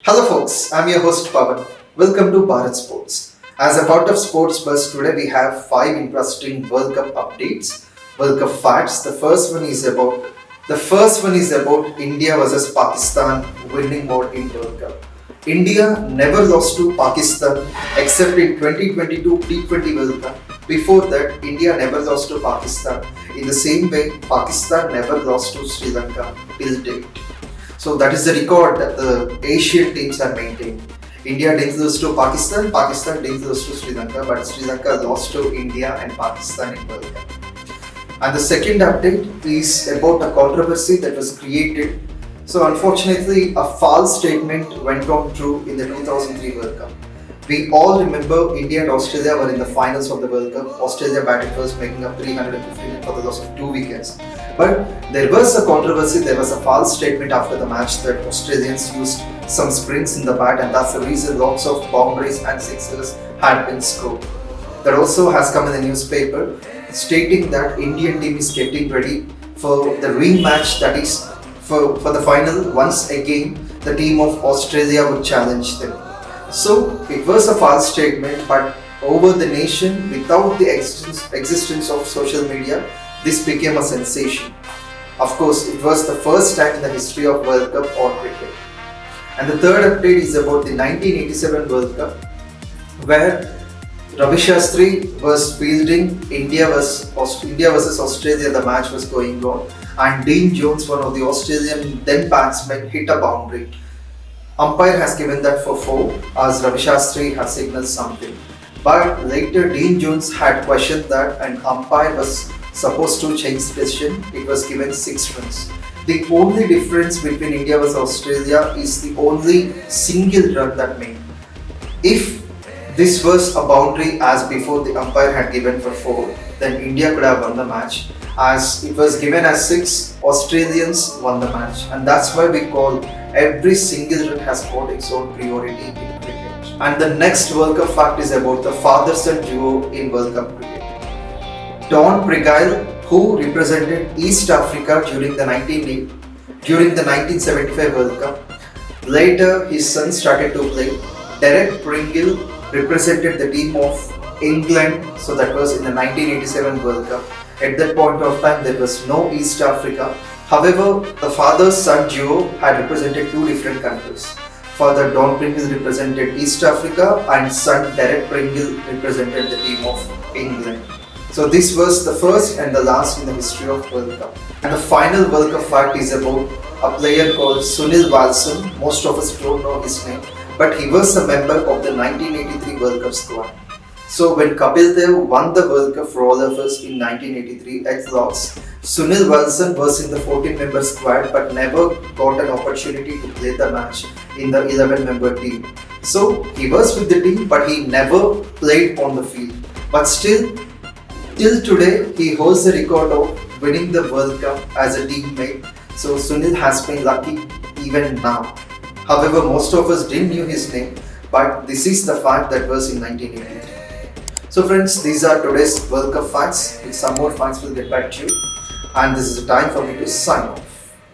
Hello folks, I'm your host Pavan. Welcome to Bharat Sports. As a part of Sports Bus, today we have 5 interesting World Cup updates, World Cup facts. The first one is about India versus Pakistan winning mode in World Cup. India never lost to Pakistan except in 2022 T20 World Cup. Before that, India never lost to Pakistan. In the same way, Pakistan never lost to Sri Lanka till date. So that is the record that the Asian teams are maintaining. India didn't lose to Pakistan, Pakistan didn't lose to Sri Lanka, but Sri Lanka lost to India and Pakistan in World Cup. And the second update is about a controversy that was created. So unfortunately, a false statement went on true in the 2003 World Cup. We all remember India and Australia were in the finals of the World Cup. Australia batted first, making up 315 for the loss of 2 wickets. But there was a controversy, there was a false statement after the match that Australians used some springs in the bat, and that's the reason lots of boundaries and sixes had been scored. That also has come in the newspaper stating that Indian team is getting ready for the rematch, that is for the final. Once again, the team of Australia would challenge them. So it was a false statement, but over the nation, without the existence of social media, this became a sensation. Of course, it was the first time in the history of World Cup or cricket. And the third update is about the 1987 World Cup, where Ravi Shastri was fielding India versus Australia. The match was going on, and Dean Jones, one of the Australian then batsmen, hit a boundary. Umpire has given that for 4 as Ravi Shastri has signaled something. But later Dean Jones had questioned that and umpire was supposed to change the decision. It was given 6 runs. The only difference between India versus Australia is the only single run that made. If this was a boundary as before the umpire had given for 4, then India could have won the match. As it was given as 6, Australians won the match, and that's why we call every single run has got its own priority in cricket. And the next World Cup fact is about the father-son duo in World Cup cricket. Don Brigyle, who represented East Africa during the 1975 World Cup, later his son started to play. Derek Pringle represented the team of England, so that was in the 1987 World Cup. At that point of time, there was no East Africa. However, the father-son duo had represented 2 different countries. Father Don Pringle represented East Africa and son Derek Pringle represented the team of England. So this was the first and the last in the history of World Cup. And the final World Cup fact is about a player called Sunil Walson. Most of us don't know his name, but he was a member of the 1983 World Cup squad. So when Kapil Dev won the World Cup for all of us in 1983 at Lords, Sunil Walson was in the 14-member squad but never got an opportunity to play the match in the 11-member team. So he was with the team but he never played on the field. But still, till today, he holds the record of winning the World Cup as a teammate. So Sunil has been lucky even now. However, most of us didn't know his name, but this is the fact that was in 1983. So friends, these are today's World Cup facts. With some more facts, we'll get back to you. And this is the time for me to sign off.